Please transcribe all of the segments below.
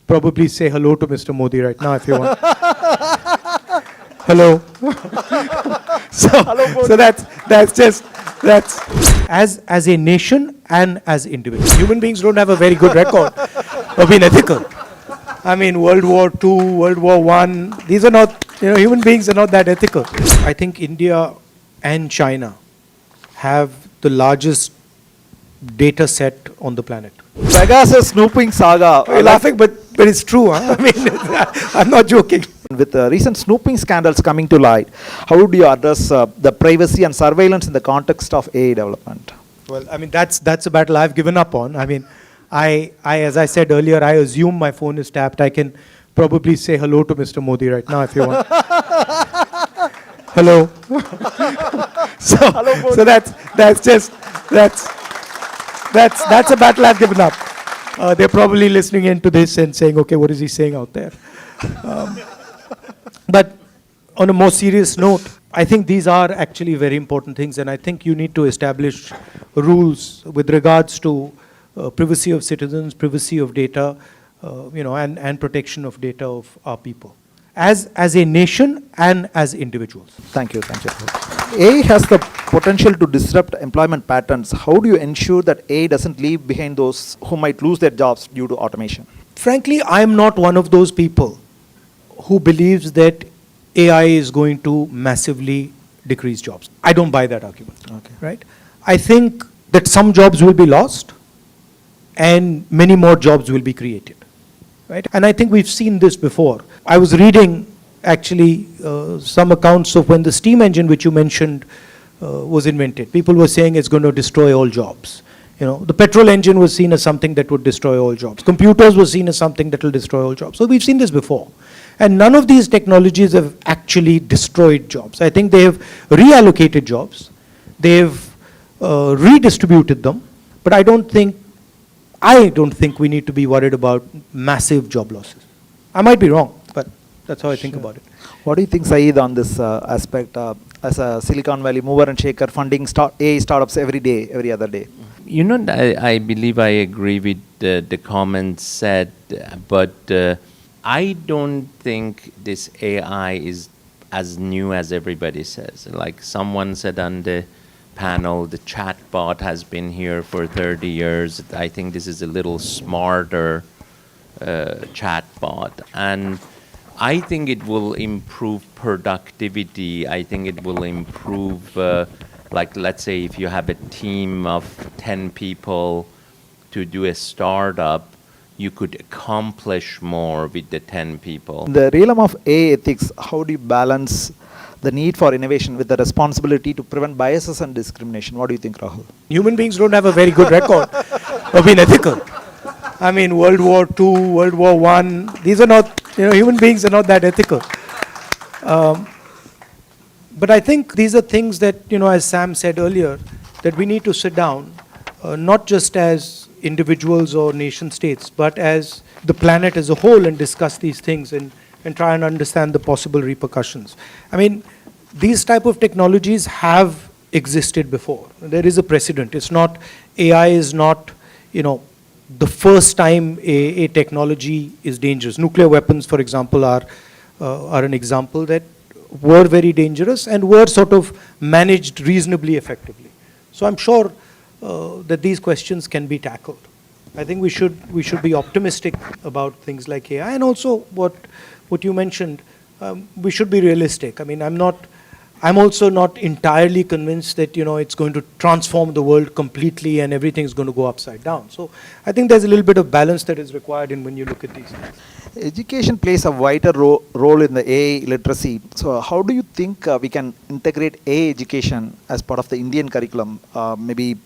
probably say hello to Mr. Modi right now if you want. Hello. So that's as a nation and as individuals. Human beings don't have a very good record of being ethical. I mean, World War II, World War I, these are not, human beings are not that ethical. I think India and China have the largest data set on the planet. Pegasus snooping saga. You're laughing, but it's true. Huh? I mean, I'm not joking. With the recent snooping scandals coming to light, how would you address the privacy and surveillance in the context of AI development? Well, I mean, that's a battle I've given up on. I mean, I as I said earlier, I assume my phone is tapped. I can probably say hello to Mr. Modi right now if you want. Hello. So that's a battle I've given up. They're probably listening into this and saying, okay, what is he saying out there? But on a more serious note, I think these are actually very important things, and I think you need to establish rules with regards to privacy of citizens, privacy of data, and protection of data of our people, as a nation and as individuals. Thank you. AI has the potential to disrupt employment patterns. How do you ensure that AI doesn't leave behind those who might lose their jobs due to automation? Frankly, I'm not one of those people who believes that AI is going to massively decrease jobs. I don't buy that argument. Okay. Right? I think that some jobs will be lost and many more jobs will be created. Right? And I think we've seen this before. I was reading actually some accounts of when the steam engine, which you mentioned, was invented. People were saying it's going to destroy all jobs. The petrol engine was seen as something that would destroy all jobs. Computers were seen as something that will destroy all jobs. So we've seen this before. And none of these technologies have actually destroyed jobs. I think they have reallocated jobs. They've redistributed them. But I don't think we need to be worried about massive job losses. I might be wrong, but that's how I think about it. What do you think, Saeed, on this aspect as a Silicon Valley mover and shaker, funding AI startups every day, every other day? I believe I agree with the comments said, but I don't think this AI is as new as everybody says. Like someone said on the panel, the chatbot has been here for 30 years. I think this is a little smarter chatbot. And I think it will improve productivity. I think it will improve, like let's say if you have a team of 10 people to do a startup, you could accomplish more with the 10 people. In the realm of AI ethics, how do you balance the need for innovation with the responsibility to prevent biases and discrimination? What do you think, Rahul? Human beings don't have a very good record of being ethical. I mean, World War II, World War I, these are not, human beings are not that ethical. But I think these are things that, as Sam said earlier, that we need to sit down, not just as individuals or nation states, but as the planet as a whole and discuss these things and try and understand the possible repercussions. I mean, these type of technologies have existed before. There is a precedent. It's not, AI is not, the first time a technology is dangerous. Nuclear weapons, for example, are an example that were very dangerous and were sort of managed reasonably effectively. So I'm sure that these questions can be tackled. I think we should be optimistic about things like AI, and also what you mentioned, we should be realistic. I mean, I'm also not entirely convinced that it's going to transform the world completely and everything's going to go upside down. So I think there's a little bit of balance that is required when you look at these things. Education plays a vital role in the AI literacy. So how do you think we can integrate AI education as part of the Indian curriculum? Maybe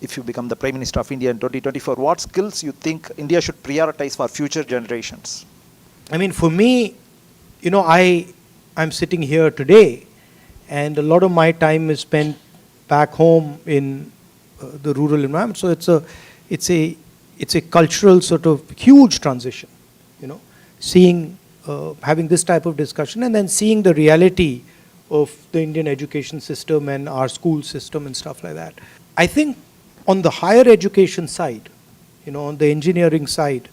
if you become the Prime Minister of India in 2024, what skills you think India should prioritize for future generations? I mean, for me, I'm sitting here today, and a lot of my time is spent back home in the rural environment. So it's a cultural sort of huge transition, seeing, having this type of discussion and then seeing the reality of the Indian education system and our school system and stuff like that. I think on the higher education side, on the engineering side,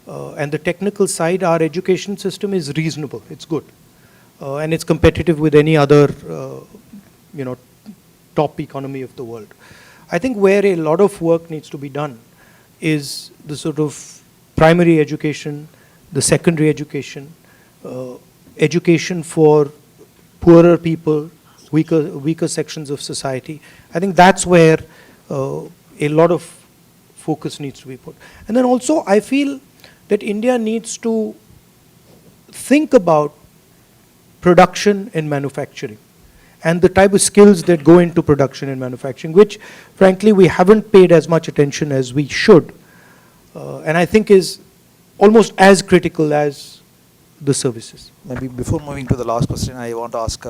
And the technical side, our education system is reasonable. It's good. And it's competitive with any other, top economy of the world. I think where a lot of work needs to be done is the sort of primary education, the secondary education, education for poorer people, weaker sections of society. I think that's where a lot of focus needs to be put. And then also I feel that India needs to think about production and manufacturing and the type of skills that go into production and manufacturing, which frankly we haven't paid as much attention as we should, and I think is almost as critical as the services. Maybe before moving to the last question, I want to ask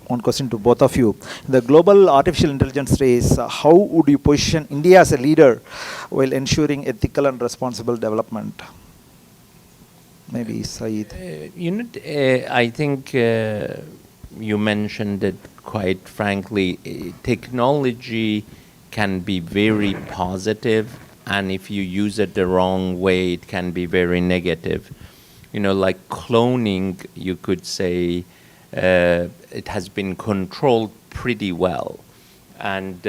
one question to both of you. In the global artificial intelligence race, how would you position India as a leader while ensuring ethical and responsible development? Maybe Saeed. I think you mentioned it quite frankly. Technology can be very positive, and if you use it the wrong way, it can be very negative. Like cloning, you could say it has been controlled pretty well. And,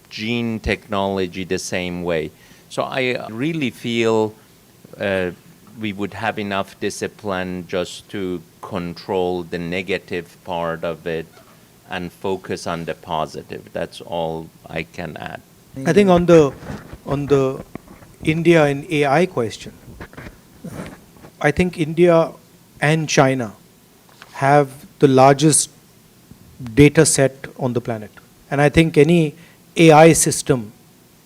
gene technology the same way. So I really feel we would have enough discipline just to control the negative part of it and focus on the positive. That's all I can add. I think on the India and AI question, I think India and China have the largest data set on the planet. And I think any AI system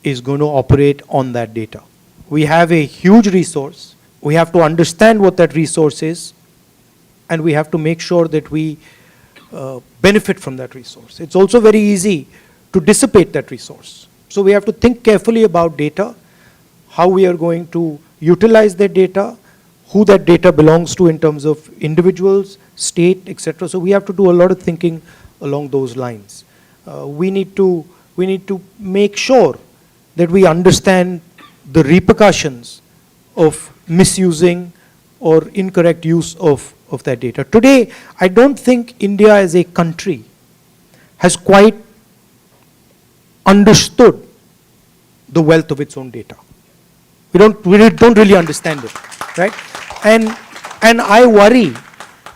is going to operate on that data. We have a huge resource. We have to understand what that resource is, and we have to make sure that we benefit from that resource. It's also very easy to dissipate that resource. So we have to think carefully about data, how we are going to utilize that data, who that data belongs to in terms of individuals, state, etc. So we have to do a lot of thinking along those lines. We need to make sure that we understand the repercussions of misusing or incorrect use of that data. Today, I don't think India as a country has quite understood the wealth of its own data. We don't really understand it, right? And I worry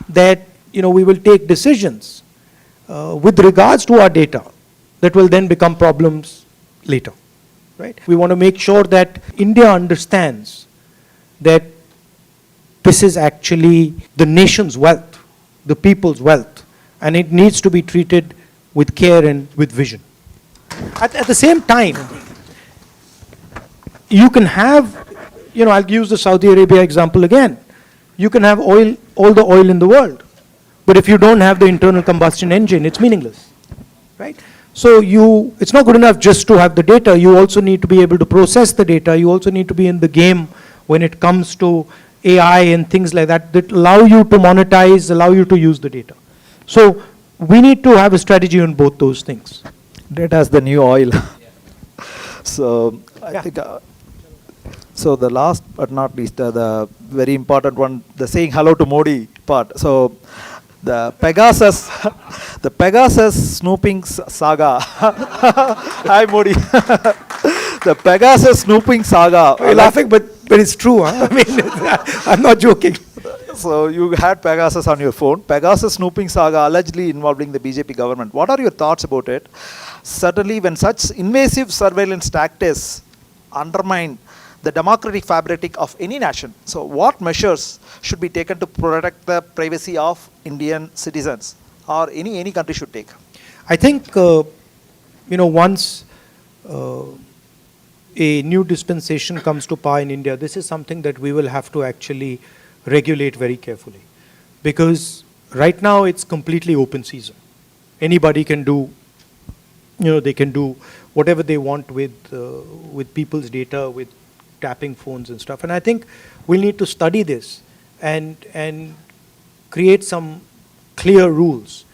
that we will take decisions with regards to our data that will then become problems later, right? We want to make sure that India understands that this is actually the nation's wealth, the people's wealth, and it needs to be treated with care and with vision. At the same time, you can have, I'll use the Saudi Arabia example again. You can have oil, all the oil in the world, but if you don't have the internal combustion engine, it's meaningless, right? So it's not good enough just to have the data. You also need to be able to process the data. You also need to be in the game when it comes to AI and things like that allow you to monetize, allow you to use the data. So we need to have a strategy on both those things. Data is the new oil. So I think, so the last but not least, the very important one, the saying hello to Modi part. So the Pegasus snooping saga. Hi Modi. The Pegasus snooping saga. You're laughing, but it's true. Huh? I mean, I'm not joking. So you had Pegasus on your phone. Pegasus snooping saga allegedly involving the BJP government. What are your thoughts about it? Certainly, when such invasive surveillance tactics undermine the democratic fabric of any nation, so what measures should be taken to protect the privacy of Indian citizens, or any country should take? I think once a new dispensation comes to power in India, this is something that we will have to actually regulate very carefully, because right now it's completely open season. Anybody can do, they can do whatever they want with people's data, with tapping phones and stuff. And I think we'll need to study this and create some clear rules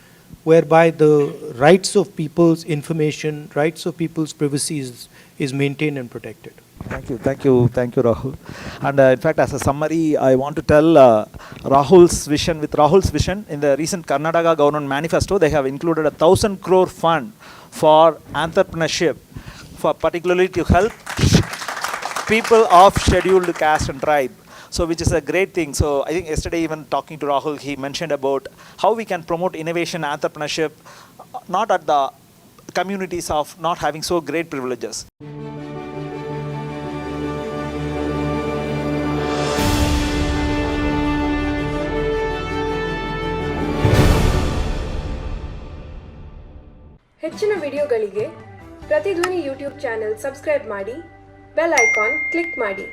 whereby the rights of people's information, rights of people's privacy is maintained and protected. Thank you, Rahul. And in fact, as a summary, I want to tell Rahul's vision. With Rahul's vision, in the recent Karnataka government manifesto, they have included 1,000 crore fund for entrepreneurship, for particularly to help people of scheduled caste and tribe. So, which is a great thing. So, I think yesterday, even talking to Rahul, he mentioned about how we can promote innovation, entrepreneurship, not at the communities of not having so great privileges. ಹೆಚ್ಚಿನ ವಿಡಿಯೋಗಳಿಗೆ ಪ್ರತಿಧ್ವನಿ YouTube channel subscribe ಮಾಡಿ, bell icon click ಮಾಡಿ.